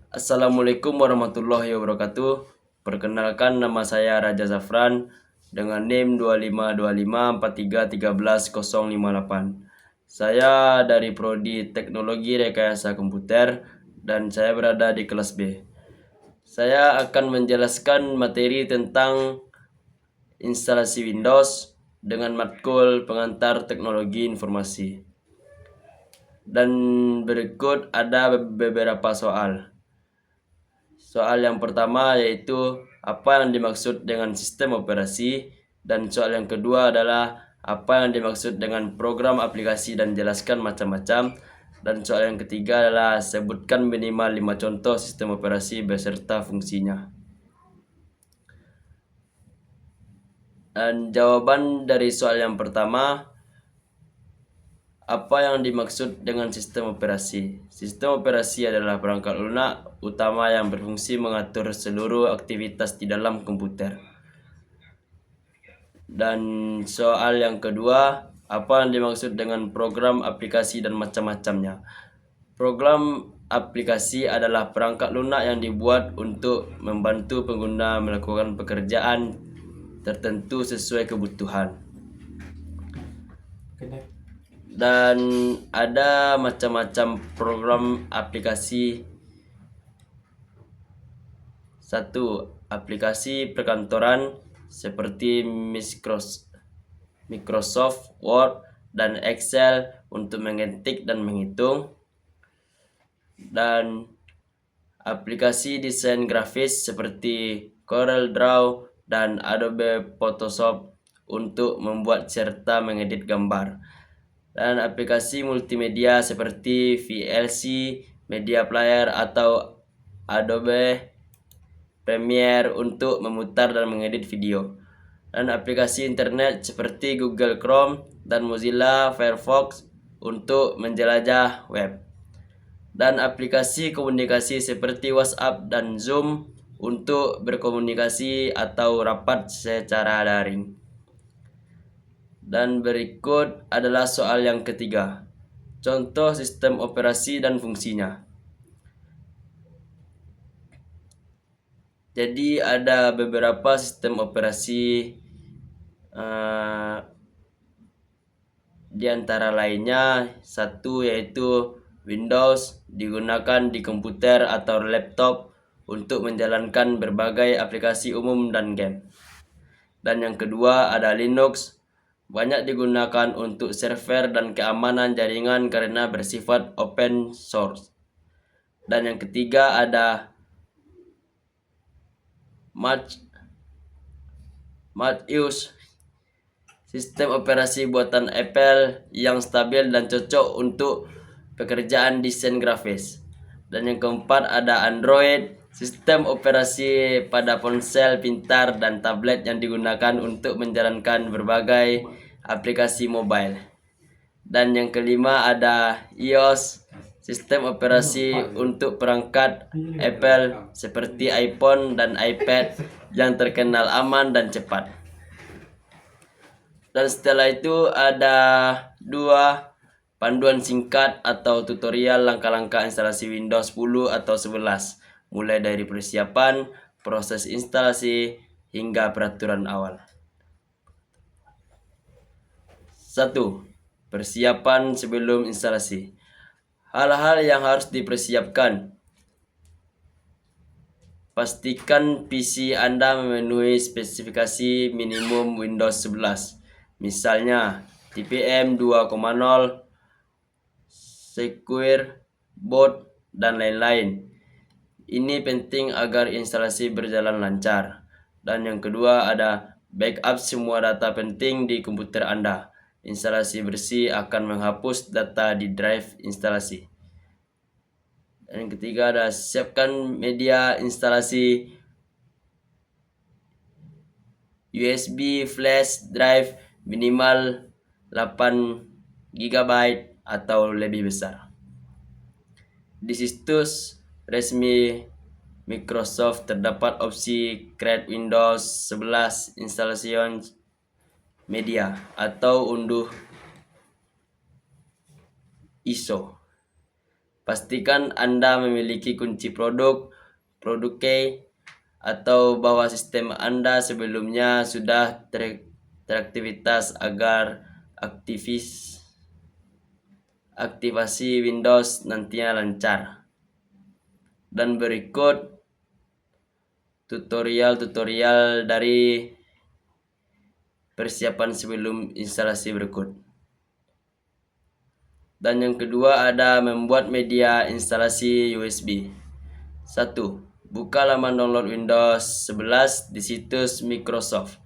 Assalamualaikum warahmatullahi wabarakatuh. Perkenalkan, nama saya Raja Zafran dengan NIM 252543131058. Saya dari Prodi Teknologi Rekayasa Komputer dan saya berada di kelas B. Saya akan menjelaskan materi tentang instalasi Windows dengan matkul pengantar teknologi informasi. Dan berikut ada beberapa soal. Soal yang pertama yaitu apa yang dimaksud dengan sistem operasi, dan soal yang kedua adalah apa yang dimaksud dengan program aplikasi dan jelaskan macam-macam, dan soal yang ketiga adalah sebutkan minimal 5 contoh sistem operasi beserta fungsinya. Dan jawaban dari soal yang pertama, apa yang dimaksud dengan sistem operasi? Sistem operasi adalah perangkat lunak utama yang berfungsi mengatur seluruh aktivitas di dalam komputer. Dan soal yang kedua, apa yang dimaksud dengan program aplikasi dan macam-macamnya? Program aplikasi adalah perangkat lunak yang dibuat untuk membantu pengguna melakukan pekerjaan tertentu sesuai kebutuhan. Dan ada macam-macam program aplikasi. 1. Aplikasi perkantoran seperti Microsoft Word dan Excel untuk mengetik dan menghitung. Dan aplikasi desain grafis seperti Corel Draw dan Adobe Photoshop untuk membuat serta mengedit gambar. Dan aplikasi multimedia seperti VLC, Media Player atau Adobe Premiere untuk memutar dan mengedit video. Dan aplikasi internet seperti Google Chrome dan Mozilla Firefox untuk menjelajah web. Dan aplikasi komunikasi seperti WhatsApp dan Zoom untuk berkomunikasi atau rapat secara daring. Dan berikut adalah soal yang ketiga. Contoh sistem operasi dan fungsinya. Jadi ada beberapa sistem operasi, di antara lainnya satu yaitu Windows digunakan di komputer atau laptop untuk menjalankan berbagai aplikasi umum dan game. Dan yang kedua ada Linux, banyak digunakan untuk server dan keamanan jaringan karena bersifat open source. Dan yang ketiga ada Mac-OS, sistem operasi buatan Apple yang stabil dan cocok untuk pekerjaan desain grafis. Dan yang keempat ada Android, sistem operasi pada ponsel pintar dan tablet yang digunakan untuk menjalankan berbagai aplikasi mobile. Dan yang kelima ada iOS, sistem operasi untuk perangkat Apple seperti iPhone dan iPad yang terkenal aman dan cepat. Dan setelah itu ada 2 panduan singkat atau tutorial langkah-langkah instalasi Windows 10 atau 11, mulai dari persiapan, proses instalasi, hingga peraturan awal. 1. Persiapan sebelum instalasi. Hal-hal yang harus dipersiapkan. Pastikan PC Anda memenuhi spesifikasi minimum Windows 11. Misalnya TPM 2.0, Secure Boot, dan lain-lain. Ini penting agar instalasi berjalan lancar. Dan yang kedua ada backup semua data penting di komputer Anda. Instalasi bersih akan menghapus data di drive instalasi. Dan yang ketiga ada siapkan media instalasi USB flash drive minimal 8 GB atau lebih besar. Di situs resmi Microsoft terdapat opsi Create Windows 11 Installation Media atau unduh ISO. Pastikan Anda memiliki kunci produk key, atau bahwa sistem Anda sebelumnya sudah teraktivitas agar aktivasi Windows nantinya lancar. Dan berikut tutorial dari persiapan sebelum instalasi berikut. Dan yang kedua ada membuat media instalasi USB. 1. Buka laman download Windows 11 di situs Microsoft.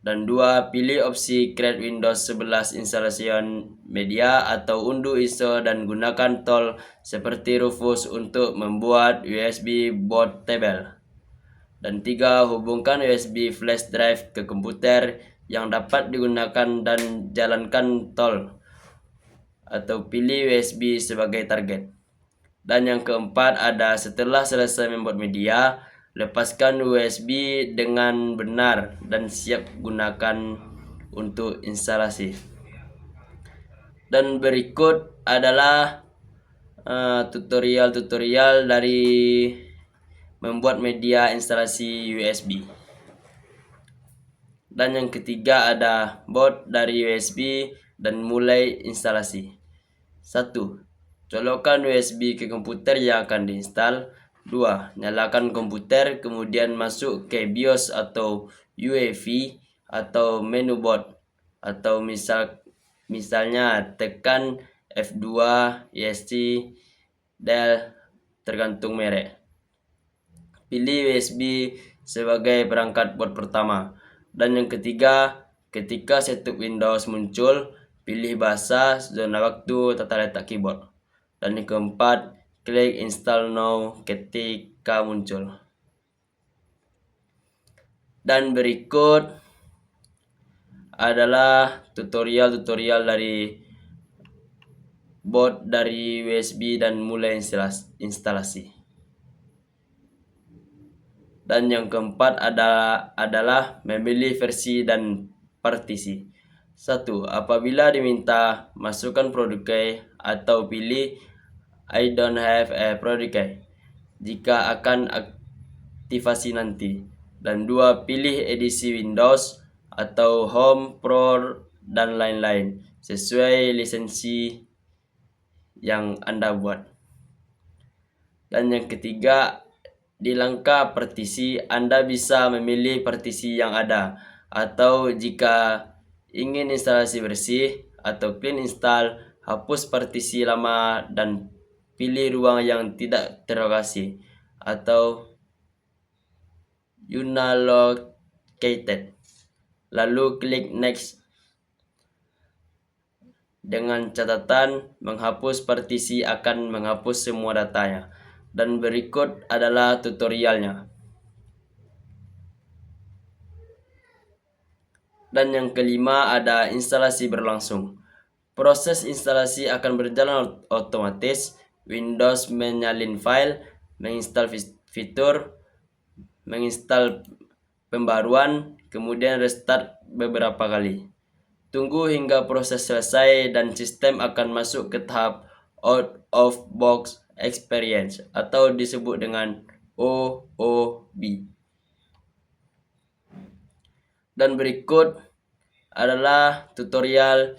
Dan 2. Pilih opsi Create Windows 11 Installation Media atau unduh ISO dan gunakan tool seperti Rufus untuk membuat USB bootable. Dan 3. Hubungkan USB flash drive ke komputer yang dapat digunakan dan jalankan tool atau pilih USB sebagai target. Dan yang keempat ada setelah selesai membuat media, lepaskan USB dengan benar dan siap gunakan untuk instalasi. Dan berikut adalah tutorial dari membuat media instalasi USB. Dan yang ketiga ada boot dari USB dan mulai instalasi. 1. Colokkan USB ke komputer yang akan diinstal. 2. Nyalakan komputer, kemudian masuk ke BIOS atau UEFI atau menu boot. Atau misalnya tekan F2, ESC, Dell, tergantung merek. Pilih USB sebagai perangkat boot pertama. Dan yang ketiga, ketika setup Windows muncul, pilih bahasa, zona waktu, tata letak keyboard. Dan yang keempat, klik install now ketika muncul. Dan berikut adalah tutorial dari boot dari USB dan mulai instalasi. Dan yang keempat adalah memilih versi dan partisi. 1. Apabila diminta, masukkan produk key atau pilih I don't have a product key jika akan aktivasi nanti. Dan 2. Pilih edisi Windows atau Home, Pro, dan lain-lain sesuai lisensi yang Anda buat. Dan yang ketiga, di langkah partisi, Anda bisa memilih partisi yang ada, atau jika ingin instalasi bersih atau clean install, hapus partisi lama dan pilih ruang yang tidak terlokasi atau unallocated. Lalu klik next dengan catatan menghapus partisi akan menghapus semua datanya. Dan berikut adalah tutorialnya. Dan yang kelima ada instalasi berlangsung. Proses instalasi akan berjalan otomatis. Windows menyalin file, menginstal fitur, menginstal pembaruan, kemudian restart beberapa kali. Tunggu hingga proses selesai dan sistem akan masuk ke tahap out of box experience atau disebut dengan OOB. Dan berikut adalah tutorial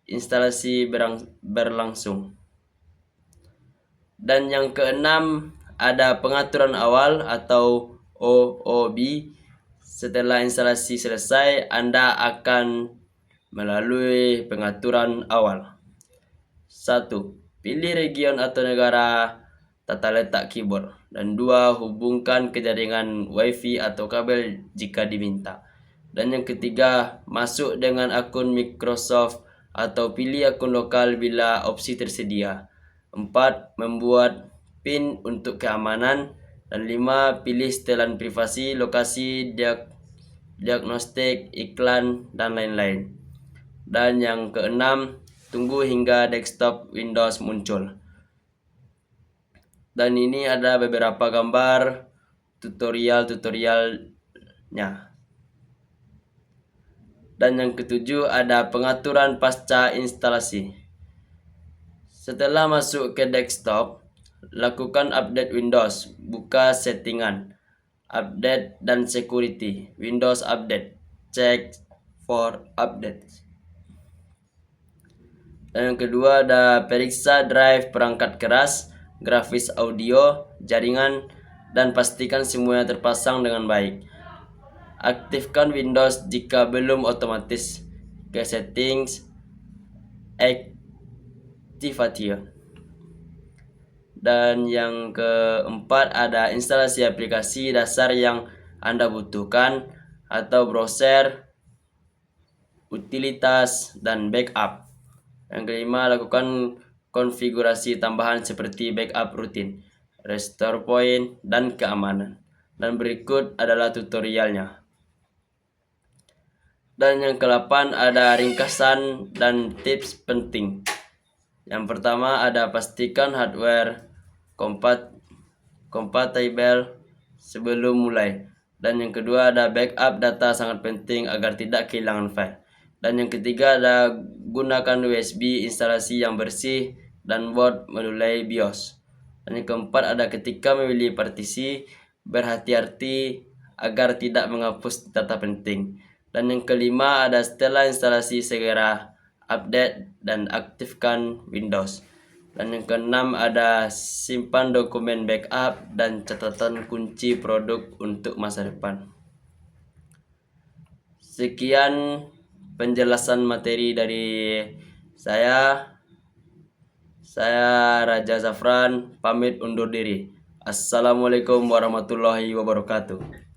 instalasi berlangsung. Dan yang keenam ada pengaturan awal atau OOB. Setelah instalasi selesai, Anda akan melalui pengaturan awal. 1. Pilih region atau negara, tata letak keyboard. Dan 2. Hubungkan ke jaringan WiFi atau kabel jika diminta. Dan yang ketiga, masuk dengan akun Microsoft atau pilih akun lokal bila opsi tersedia. 4. Membuat PIN untuk keamanan. Dan 5. Pilih setelan privasi, lokasi, diagnostik, iklan, dan lain-lain. Dan yang keenam, tunggu hingga desktop Windows muncul. Dan ini ada beberapa gambar tutorialnya. Dan yang ketujuh ada pengaturan pasca instalasi. Setelah masuk ke desktop, lakukan update Windows, buka settingan, update dan security, Windows Update, check for updates. Dan yang kedua ada periksa drive perangkat keras, grafis audio, jaringan, dan pastikan semuanya terpasang dengan baik. Aktifkan Windows jika belum otomatis ke settings, activation. Dan yang keempat ada instalasi aplikasi dasar yang Anda butuhkan atau browser, utilitas, dan backup. Yang kelima, lakukan konfigurasi tambahan seperti backup rutin, restore point, dan keamanan. Dan berikut adalah tutorialnya. Dan yang ke-8 ada ringkasan dan tips penting. Yang pertama ada pastikan hardware kompatibel sebelum mulai. Dan yang kedua ada backup data sangat penting agar tidak kehilangan file. Dan yang ketiga ada gunakan USB instalasi yang bersih dan boot memulai BIOS. Dan yang keempat ada ketika memilih partisi, berhati-hati agar tidak menghapus data penting. Dan yang kelima ada setelah instalasi segera update dan aktifkan Windows. Dan yang keenam ada simpan dokumen backup dan catatan kunci produk untuk masa depan. Sekian penjelasan materi dari saya. Saya Raja Zafran, pamit undur diri. Assalamualaikum warahmatullahi wabarakatuh.